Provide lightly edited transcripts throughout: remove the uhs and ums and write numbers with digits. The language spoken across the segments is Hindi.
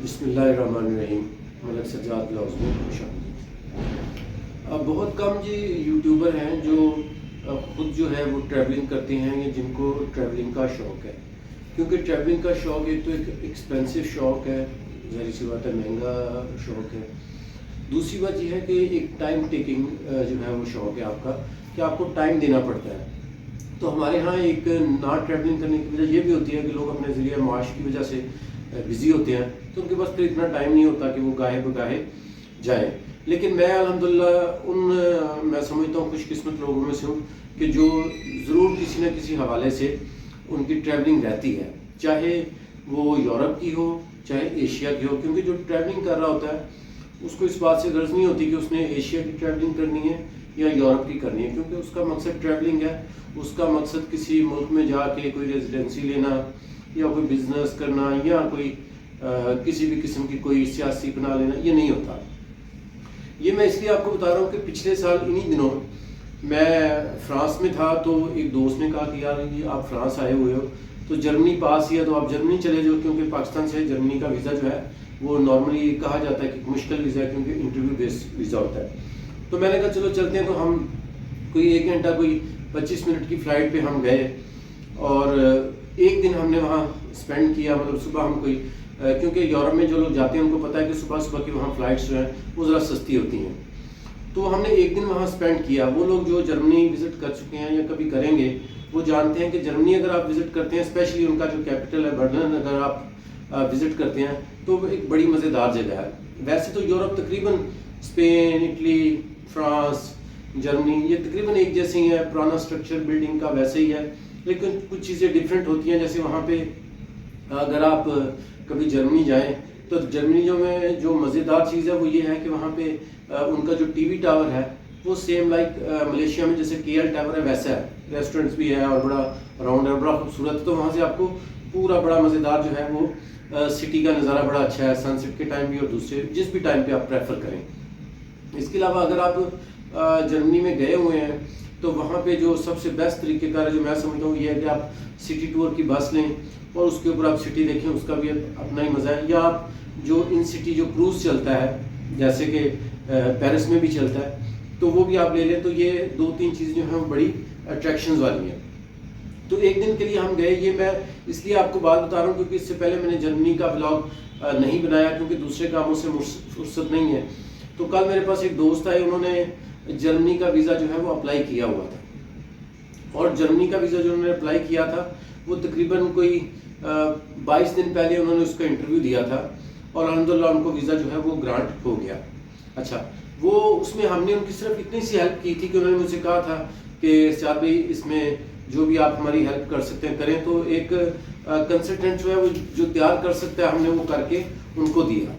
बिस्मिल्लाहिर्रहमानिर्रहीम। मलक सज्जाद ब्लॉग्स में खुशामदीद। अब बहुत कम जी यूट्यूबर हैं जो ख़ुद जो है वो ट्रैवलिंग करते हैं या जिनको ट्रैवलिंग का शौक़ है, क्योंकि ट्रैवलिंग का शौक़ एक तो एक एक्सपेंसिव शौक़ है, ज़ाहिर सी बात है महंगा शौक़ है। दूसरी बात यह है कि एक टाइम टेकिंग जो है वो शौक़ है आपका, कि आपको टाइम देना पड़ता है। तो हमारे यहाँ एक ना ट्रैवलिंग करने की वजह ये भी होती है कि लोग अपने ज़रिए माश की वजह से बिज़ी होते हैं, तो उनके पास फिर इतना टाइम नहीं होता कि वो गाहे बगाहे जाएँ। लेकिन मैं अल्हम्दुलिल्लाह मैं समझता हूँ खुशकिस्मत लोगों में से हूँ कि जो ज़रूर किसी न किसी हवाले से उनकी ट्रैवलिंग रहती है, चाहे वो यूरोप की हो चाहे एशिया की हो। क्योंकि जो ट्रैवलिंग कर रहा होता है उसको इस बात से गर्ज नहीं होती कि उसने एशिया की ट्रैवलिंग करनी है या यूरोप की करनी है, क्योंकि उसका मकसद ट्रैवलिंग है। उसका मकसद किसी मुल्क में जाके कोई रेजिडेंसी लेना या कोई बिज़नेस करना या कोई किसी भी किस्म की कोई सियासी बना लेना, ये नहीं होता। ये मैं इसलिए आपको बता रहा हूँ कि पिछले साल इन्हीं दिनों मैं फ़्रांस में था, तो एक दोस्त ने कहा कि यार ये आप फ़्रांस आए हुए हो तो जर्मनी पास ही है, तो आप जर्मनी चले जाओ, क्योंकि पाकिस्तान से जर्मनी का वीज़ा जो है वो नॉर्मली कहा जाता है कि मुश्किल वीज़ा है, क्योंकि इंटरव्यू बेस्ड वीज़ा होता है। तो मैंने कहा चलो चलते हैं। तो हम कोई 1 घंटा कोई 25 मिनट की फ़्लाइट पे हम गए और एक दिन हमने वहाँ स्पेंड किया। मतलब सुबह हम कोई क्योंकि यूरोप में जो लोग जाते हैं उनको पता है कि सुबह सुबह की वहाँ फ़्लाइट्स जो हैं वो ज़रा सस्ती होती हैं, तो हमने एक दिन वहाँ स्पेंड किया। वो लोग जो जर्मनी विज़िट कर चुके हैं या कभी करेंगे वो जानते हैं कि जर्मनी अगर आप विज़िट करते हैं, स्पेशली उनका जो कैपिटल है बर्लिन, अगर आप विज़िट करते हैं तो वो एक बड़ी मज़ेदार जगह है। वैसे तो यूरोप तकरीबन स्पेन, इटली, फ्रांस, जर्मनी ये तकरीबन एक जैसे ही है, पुराना स्ट्रक्चर बिल्डिंग का वैसे ही है, लेकिन कुछ चीज़ें डिफरेंट होती हैं। जैसे वहाँ पे अगर आप कभी जर्मनी जाएं तो जर्मनी में जो मज़ेदार चीज़ है वो ये है कि वहाँ पे उनका जो टीवी टावर है वो सेम लाइक मलेशिया में जैसे KL टावर है वैसा है। रेस्टोरेंट्स भी है और बड़ा राउंड है, बड़ा खूबसूरत। तो वहाँ से आपको पूरा बड़ा मज़ेदार जो है वो सिटी का नज़ारा बड़ा अच्छा है, सनसेट के टाइम भी और दूसरे जिस भी टाइम पे आप प्रेफर करें। इसके अलावा अगर आप जर्मनी में गए हुए हैं तो वहाँ पे जो सबसे बेस्ट तरीक़ेकार जो मैं समझता हूँ ये है कि आप सिटी टूर की बस लें और उसके ऊपर आप सिटी देखें, उसका भी अपना ही मज़ा है। या आप जो इन सिटी जो क्रूज़ चलता है जैसे कि पेरिस में भी चलता है, तो वो भी आप ले लें। तो ये 2-3 चीज़ें जो हैं वो बड़ी अट्रैक्शंस वाली हैं। तो एक दिन के लिए हम गए। ये मैं इसलिए आपको बात बता रहा हूँ क्योंकि इससे पहले मैंने जर्मनी का ब्लॉग नहीं बनाया, क्योंकि दूसरे कामों से फुर्सत नहीं है। तो कल मेरे पास एक दोस्त आए, उन्होंने जर्मनी का वीज़ा जो है वो अप्लाई किया हुआ था, और जर्मनी का वीज़ा जो उन्होंने अप्लाई किया था वो तकरीबन कोई 22 दिन पहले उन्होंने उसका इंटरव्यू दिया था और अल्हम्दुलिल्लाह उनको वीज़ा जो है वो ग्रांट हो गया। अच्छा, वो उसमें हमने उनकी सिर्फ इतनी सी हेल्प की थी कि उन्होंने मुझसे कहा था कि साहब भाई इसमें जो भी आप हमारी हेल्प कर सकते हैं करें। तो एक कंसल्टेंट जो है वो जो तैयार कर सकता है हमने वो करके उनको दिया।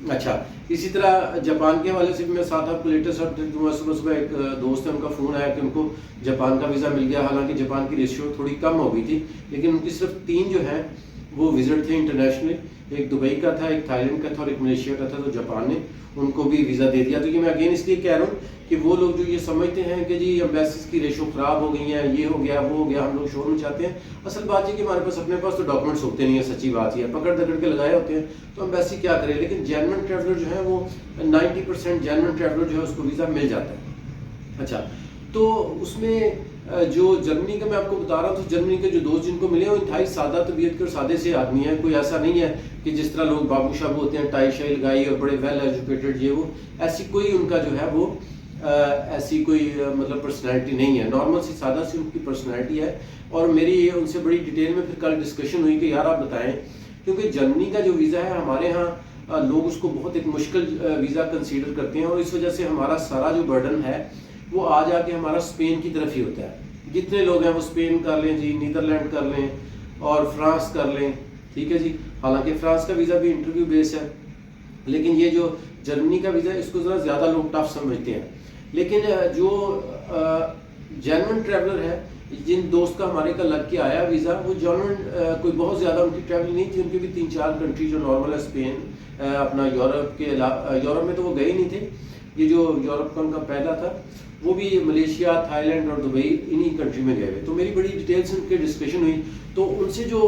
अच्छा, इसी तरह जापान के हवाले से भी मैं साथ आपको लेटेस्ट अपडेट दूँगा। सुबह सुबह एक दोस्त है, उनका फ़ोन आया कि उनको जापान का वीज़ा मिल गया। हालांकि जापान की रेशियो थोड़ी कम हो गई थी, लेकिन उनकी सिर्फ 3 जो हैं वो विज़िट थे इंटरनेशनली। एक दुबई का था, एक थाईलैंड का था और एक मलेशिया का था। तो जापान ने उनको भी वीज़ा दे दिया। तो ये मैं अगेन इसलिए कह रहा हूँ कि वो लोग जो ये समझते हैं कि जी एम्बेसीज की रेशो ख़राब हो गई है, ये हो गया वो हो गया, हम लोग शोर मचाते हैं। असल बात ये कि हमारे पास अपने पास तो डॉक्यूमेंट्स होते नहीं है, सच्ची बात ही है, पकड़ दकड़ के लगाए होते हैं, तो एम्बेसी क्या करे। लेकिन जेन्युइन ट्रैवलर जो है वो 90% जेन्युइन ट्रैवलर जो है उसको वीज़ा मिल जाता है। अच्छा, तो उसमें जो जर्मनी का मैं आपको बता रहा हूँ, तो जर्मनी के जो दोस्त जिनको मिले वो इंतहाई सादा तबीयत के और सादे से आदमी है। कोई ऐसा नहीं है कि जिस तरह लोग बाबू शाबू होते हैं, टाई शाई लगाई और बड़े वेल एजुकेटेड, ये वो ऐसी कोई उनका जो है वो ऐसी कोई मतलब पर्सनैलिटी नहीं है। नॉर्मल सी सादा सी उनकी पर्सनैलिटी है। और मेरी उनसे बड़ी डिटेल में फिर कल डिस्कशन हुई कि यार आप बताएं, क्योंकि जर्मनी का जो वीज़ा है हमारे यहाँ लोग उसको बहुत एक मुश्किल वीज़ा कंसीडर करते हैं, और इस वजह से हमारा सारा जो बर्डन है वो आ जाके हमारा स्पेन की तरफ ही होता है। जितने लोग हैं वो स्पेन कर लें जी, नीदरलैंड कर लें और फ्रांस कर लें, ठीक है जी। हालांकि फ्रांस का वीज़ा भी इंटरव्यू बेस है, लेकिन ये जो जर्मनी का वीज़ा है इसको ज़रा ज़्यादा लोग टफ समझते हैं। लेकिन जो जेन्युइन ट्रैवलर है, जिन दोस्त का हमारे का लग के आया वीज़ा, वो जेन्युइन कोई बहुत ज़्यादा उनकी ट्रैवल नहीं थी। उनकी भी 3-4 कंट्री जो नॉर्मल है, स्पेन, अपना यूरोप के यूरोप में तो वो गए नहीं थे, ये जो यूरोप का उनका पहला था वो भी मलेशिया, थाईलैंड और दुबई इन्हीं कंट्री में गए हुए। तो मेरी बड़ी डिटेल से उनकी डिस्कशन हुई। तो उनसे जो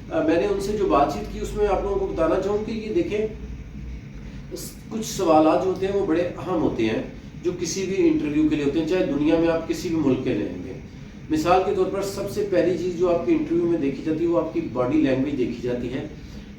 मैंने उनसे जो बातचीत की उसमें आप लोगों को बताना चाहूँ कि ये देखें, कुछ सवालात जो होते हैं वो बड़े अहम होते हैं जो किसी भी इंटरव्यू के लिए होते हैं, चाहे दुनिया में आप किसी भी मुल्क के लेंगे। मिसाल के तौर पर सबसे पहली चीज़ जो आपकी इंटरव्यू में देखी जाती है वो आपकी बॉडी लैंग्वेज देखी जाती है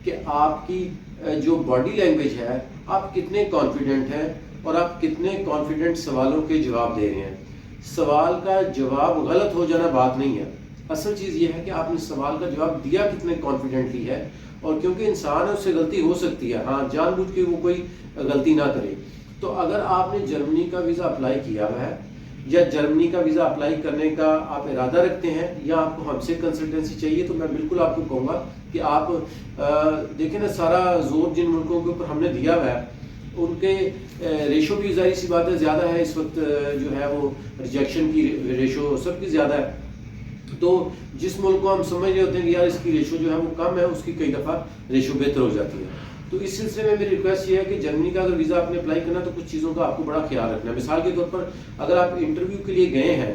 कि आपकी जो बॉडी लैंग्वेज है, आप कितने कॉन्फिडेंट हैं और आप कितने कॉन्फिडेंट सवालों के जवाब दे रहे हैं। सवाल का जवाब गलत हो जाना बात नहीं है, असल चीज़ ये है कि आपने सवाल का जवाब दिया कितने कॉन्फिडेंटली है। और क्योंकि इंसान है उससे गलती हो सकती है, हाँ जानबूझ के वो कोई गलती ना करे। तो अगर आपने जर्मनी का वीज़ा अप्लाई किया हुआ है या जर्मनी का वीज़ा अप्लाई करने का आप इरादा रखते हैं या आपको हमसे कंसल्टेंसी चाहिए, तो मैं बिल्कुल आपको कहूँगा कि आप देखें ना, सारा जोर जिन मुल्कों के ऊपर हमने दिया हुआ है उनके रेशो भी ज़ाहिर सी बात है ज़्यादा है। इस वक्त जो है वो रिजेक्शन की रेशो सबकी ज़्यादा है। तो जिस मुल्क को हम समझ रहे होते हैं कि यार इसकी रेशो जो है वो कम है, उसकी कई दफ़ा रेशो बेहतर हो जाती है। तो इस सिलसिले में मेरी रिक्वेस्ट ये है कि जर्मनी का अगर वीज़ा आपने अप्लाई करना तो कुछ चीज़ों का आपको बड़ा ख्याल रखना है। मिसाल के तौर पर अगर आप इंटरव्यू के लिए गए हैं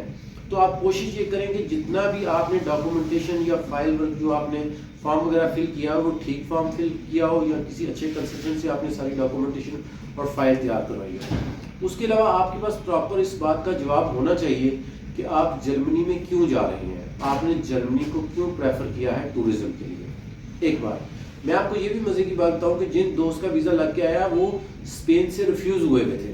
तो आप कोशिश ये करें कि जितना भी आपने डॉक्यूमेंटेशन या फाइल वर्क जो आपने फॉर्म वगैरह फिल किया हो वो ठीक फॉर्म फिल किया हो या किसी अच्छे कंसल्टेंट से आपने सारी डॉक्यूमेंटेशन और फाइल तैयार करवाई हो। उसके अलावा आपके पास प्रॉपर इस बात का जवाब होना चाहिए कि आप जर्मनी में क्यों जा रहे हैं, आपने जर्मनी को क्यों प्रेफर किया है टूरिज्म के लिए। एक बार मैं आपको ये भी मजे की बात बताऊं कि जिन दोस्त का वीज़ा लग के आया वो स्पेन से रिफ्यूज़ हुए हुए थे।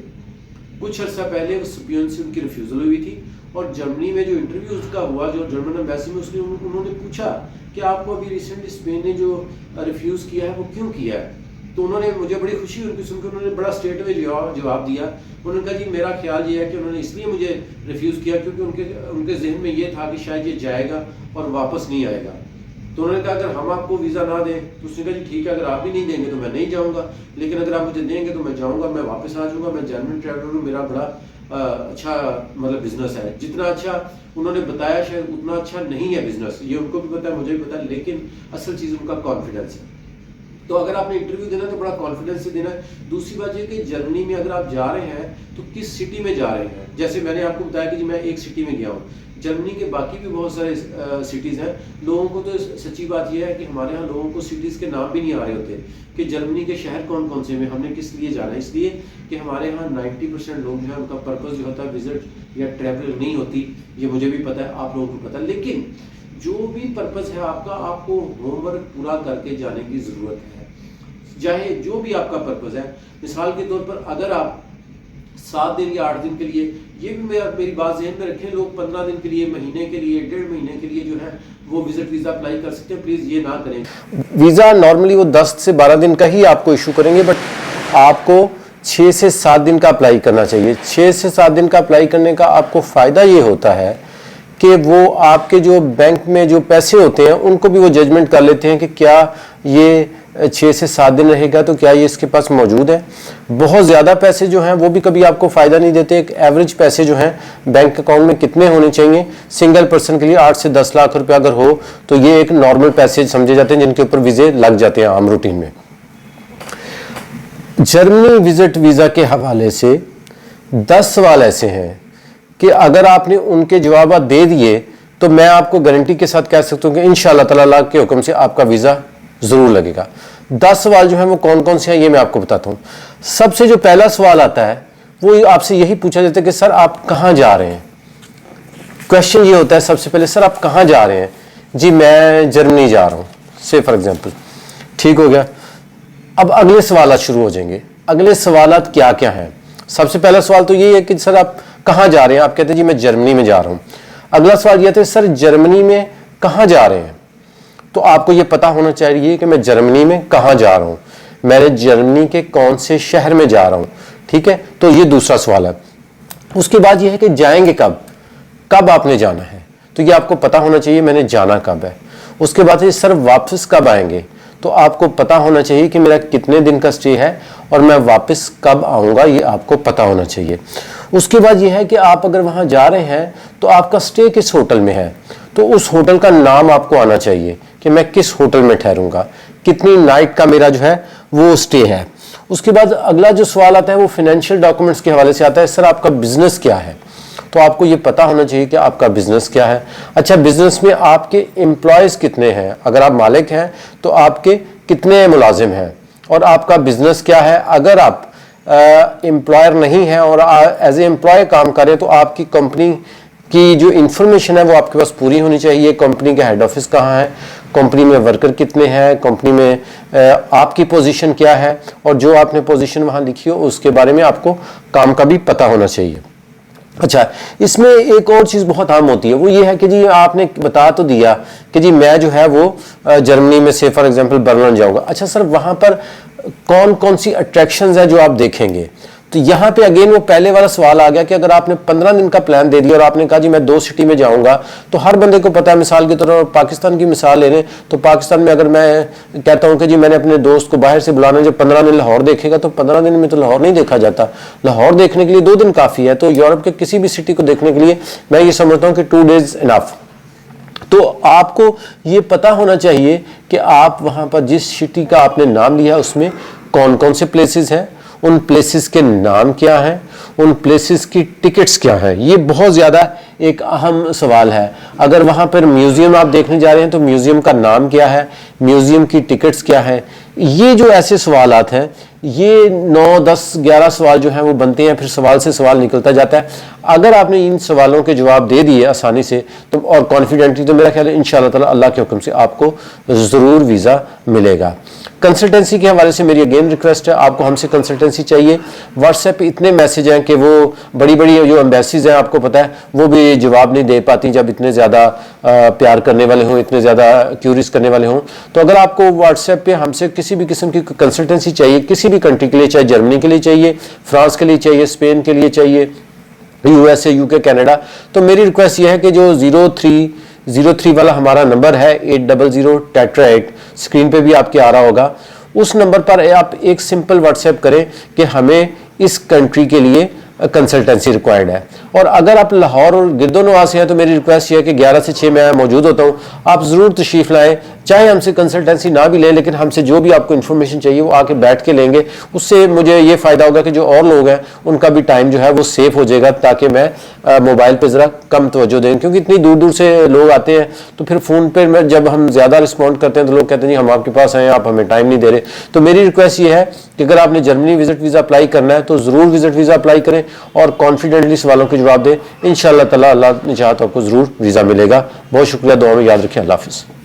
कुछ अर्सा पहले स्पेन से उनकी रिफ्यूज़ल हुई थी और जर्मनी में जो इंटरव्यू उसका हुआ जो जर्मन एम्बेसी में उसने उन्होंने पूछा कि आपको अभी रिसेंटली स्पेन ने जो रिफ्यूज़ किया है वो क्यों किया है। तो उन्होंने, मुझे बड़ी खुशी उनकी सुनकर, उन्होंने बड़ा स्ट्रेट वे जवाब दिया। उन्होंने कहा जी मेरा ख्याल ये है कि उन्होंने इसलिए मुझे रिफ्यूज़ किया क्योंकि उनके जहन में ये था कि शायद ये जाएगा और वापस नहीं आएगा। तो उन्होंने कहा अगर हम आपको वीज़ा ना दें, तो उसने कहा जी ठीक है, अगर आप भी नहीं देंगे तो मैं नहीं जाऊँगा, लेकिन अगर आप मुझे देंगे तो मैं जाऊँगा, मैं वापस आ जाऊँगा। मैं जेन्युइन ट्रैवलर हूँ, मेरा बड़ा अच्छा मतलब बिजनेस है। जितना अच्छा उन्होंने बताया शायद उतना अच्छा नहीं है बिजनेस, ये उनको भी पता है, मुझे भी पता है, लेकिन असल चीज़ उनका कॉन्फिडेंस है। तो अगर आपने इंटरव्यू देना तो बड़ा कॉन्फिडेंस से देना है। दूसरी बात ये कि जर्मनी में अगर आप जा रहे हैं तो किस सिटी में जा रहे हैं। जैसे मैंने आपको बताया कि जी मैं एक सिटी में गया हूँ, जर्मनी के बाकी भी बहुत सारे सिटीज़ हैं। लोगों को तो सच्ची बात यह है कि हमारे यहाँ लोगों को सिटीज़ के नाम भी नहीं आ रहे होते कि जर्मनी के शहर कौन कौन से में, हमने किस लिए जाना है। इसलिए कि हमारे यहाँ 90% लोग जो है उनका पर्पज़ जो होता है विजिट या ट्रैवल नहीं होती। ये मुझे भी पता है, आप लोगों को पता है, लेकिन जो भी पर्पज़ है आपका, आपको होमवर्क पूरा करके जाने की ज़रूरत है। चाहे जो भी आपका पर्पज़ है, मिसाल के तौर पर अगर आप 7 दिन या 8 दिन के लिए, ये भी मेरी बात ज़हन में रखें, लोग 15 दिन के लिए, महीने के लिए, 1.5 महीने के लिए जो है वो विजिट वीज़ा अप्लाई कर सकते हैं। प्लीज़ ये ना करें। वीज़ा नॉर्मली वो 10 से 12 दिन का ही आपको इशू करेंगे, बट आपको 6 से 7 दिन का अप्लाई करना चाहिए। 6 से 7 दिन का अप्लाई करने का आपको फ़ायदा ये होता है कि वो आपके जो बैंक में जो पैसे होते हैं उनको भी वो जजमेंट कर लेते हैं कि क्या ये 6 से 7 दिन रहेगा, तो क्या ये इसके पास मौजूद है। बहुत ज़्यादा पैसे जो हैं वो भी कभी आपको फ़ायदा नहीं देते। एक एवरेज पैसे जो हैं बैंक अकाउंट में कितने होने चाहिए, सिंगल पर्सन के लिए 8 से 10 लाख रुपए अगर हो तो ये एक नॉर्मल पैसे समझे जाते हैं जिनके ऊपर वीज़े लग जाते हैं आम रूटीन में। जर्मनी विजिट वीज़ा के हवाले से 10 सवाल ऐसे हैं कि अगर आपने उनके जवाब दे दिए तो मैं आपको गारंटी के साथ कह सकता हूँ कि इंशाअल्लाह ताला के हुक्म से आपका वीज़ा ज़रूर लगेगा। 10 सवाल जो हैं वो कौन कौन से हैं ये मैं आपको बताता हूँ। सबसे जो पहला सवाल आता है वो आपसे यही पूछा जाता है कि सर आप कहाँ जा रहे हैं। क्वेश्चन ये होता है सबसे पहले, सर आप कहाँ जा रहे हैं। जी मैं जर्मनी जा रहा हूँ, से फॉर एग्जाम्पल। ठीक हो गया। अब अगले सवाल शुरू हो जाएंगे। अगले सवाल क्या क्या हैं। सबसे पहला सवाल तो ये है कि सर आप कहाँ जा रहे हैं। आप कहते हैं जी मैं जर्मनी में जा रहा हूँ। अगला सवाल यह था सर जर्मनी में कहाँ जा रहे हैं। तो आपको ये पता होना चाहिए कि मैं जर्मनी में कहाँ जा रहा हूँ, मैं जर्मनी के कौन से शहर में जा रहा हूँ। ठीक है, तो ये दूसरा सवाल है। उसके बाद ये है कि जाएंगे कब, कब आपने जाना है, तो ये आपको पता होना चाहिए मैंने जाना कब है। उसके बाद ये सर वापस कब आएंगे, तो आपको पता होना चाहिए कि मेरा कितने दिन का स्टे है और मैं वापस कब आऊँगा, ये आपको पता होना चाहिए। उसके बाद ये है कि आप अगर वहाँ जा रहे हैं तो आपका स्टे किस होटल में है, तो उस होटल का नाम आपको आना चाहिए कि मैं किस होटल में ठहरूंगा, कितनी नाइट का मेरा जो है वो स्टे है। उसके बाद अगला जो सवाल आता है वो फाइनेंशियल डॉक्यूमेंट्स के हवाले से आता है, सर आपका बिजनेस क्या है? तो आपको ये पता होना चाहिए कि आपका बिजनेस क्या है। अच्छा, बिजनेस में आपके एम्प्लॉयज कितने हैं? अगर आप मालिक हैं तो आपके कितने मुलाजिम हैं और आपका बिजनेस क्या है? अगर आप एम्प्लॉयर नहीं है और एज ए एम्प्लॉय काम करें तो आपकी कंपनी की जो इंफॉर्मेशन है वो आपके पास पूरी होनी चाहिए। कंपनी का हेड ऑफिस कहाँ है, कंपनी में वर्कर कितने हैं, कंपनी में आपकी पोजीशन क्या है, और जो आपने पोजीशन वहाँ लिखी हो उसके बारे में आपको काम का भी पता होना चाहिए। अच्छा, इसमें एक और चीज़ बहुत आम होती है, वो ये है कि जी आपने बता तो दिया कि जी मैं जो है वो जर्मनी में से फॉर एग्जांपल बर्लिन जाऊंगा। अच्छा सर, वहाँ पर कौन कौन सी अट्रैक्शंस हैं जो आप देखेंगे? तो यहाँ पे अगेन वो पहले वाला सवाल आ गया कि अगर आपने 15 दिन का प्लान दे दिया और आपने कहा जी मैं 2 सिटी में जाऊंगा, तो हर बंदे को पता है, मिसाल के तौर पर पाकिस्तान की मिसाल ले लें तो पाकिस्तान में अगर मैं कहता हूँ कि जी मैंने अपने दोस्त को बाहर से बुलाना, जब 15 दिन लाहौर देखेगा, तो 15 दिन में तो लाहौर नहीं देखा जाता। लाहौर देखने के लिए 2 दिन काफ़ी है। तो यूरोप के किसी भी सिटी को देखने के लिए मैं ये समझता हूँ कि 2 डेज इनफ। तो आपको ये पता होना चाहिए कि आप वहाँ पर जिस सिटी का आपने नाम लिया उसमें कौन कौन से प्लेसेस हैं, उन प्लेसेस के नाम क्या हैं, उन प्लेसेस की टिकट्स क्या हैं। ये बहुत ज़्यादा एक अहम सवाल है। अगर वहाँ पर म्यूज़ियम आप देखने जा रहे हैं तो म्यूज़ियम का नाम क्या है, म्यूज़ियम की टिकट्स क्या हैं। ये जो ऐसे सवालात हैं, ये 9, 10, 11 सवाल जो हैं वो बनते हैं, फिर सवाल से सवाल निकलता जाता है। अगर आपने इन सवालों के जवाब दे दिए आसानी से तो और कॉन्फिडेंटली, तो मेरा ख्याल है इंशाअल्लाह ताला अल्लाह के हुक्म से आपको ज़रूर वीज़ा मिलेगा। कंसल्टेंसी के हवाले से मेरी अगेन रिक्वेस्ट है, आपको हमसे कंसल्टेंसी चाहिए। व्हाट्सएप पे इतने मैसेज हैं कि वो बड़ी बड़ी जो एम्बेसीज हैं, आपको पता है, वो भी जवाब नहीं दे पाती जब इतने ज़्यादा प्यार करने वाले हों, इतने ज़्यादा क्यूरियस करने वाले हों। तो अगर आपको व्हाट्सएप पे हमसे किसी भी किस्म की कंसल्टेंसी चाहिए, किसी भी कंट्री के लिए, चाहे जर्मनी के लिए चाहिए, फ्रांस के लिए चाहिए, स्पेन के लिए चाहिए, USA, UK, कनाडा, तो मेरी रिक्वेस्ट ये है कि जो 0303 वाला हमारा नंबर है 800-8, स्क्रीन पे भी आपके आ रहा होगा, उस नंबर पर आप एक सिंपल व्हाट्सएप करें कि हमें इस कंट्री के लिए कंसल्टेंसी रिक्वायर्ड है। और अगर आप लाहौर और गिरदोनवास से हैं तो मेरी रिक्वेस्ट ये है कि 11 से 6 मैं मौजूद होता हूँ, आप ज़रूर तशरीफ़ लाएँ। चाहे हमसे कंसल्टेंसी ना भी लें, लेकिन हमसे जो भी आपको इन्फॉर्मेशन चाहिए वो आके बैठ के लेंगे। उससे मुझे ये फ़ायदा होगा कि जो और लोग हैं उनका भी टाइम जो है वो सेफ हो जाएगा, ताकि मैं मोबाइल पे ज़रा कम तवज्जो दें, क्योंकि इतनी दूर दूर से लोग आते हैं। तो फिर फ़ोन पे जब हम ज़्यादा रिस्पॉन्ड करते हैं तो लोग कहते हैं जी हम आपके पास आए, आप हमें टाइम नहीं दे रहे। तो मेरी रिक्वेस्ट ये है कि अगर आपने जर्मनी विजिट वीज़ा अप्लाई करना है तो ज़रूर विजिट वीज़ा अप्लाई करें और कॉन्फिडेंटली सवालों के जवाब दें। इंशाअल्लाह ताला अल्लाह ने चाहा तो आपको ज़रूर वीज़ा मिलेगा। बहुत शुक्रिया, दुआ में याद रखें। अल्लाह हाफ़िज़।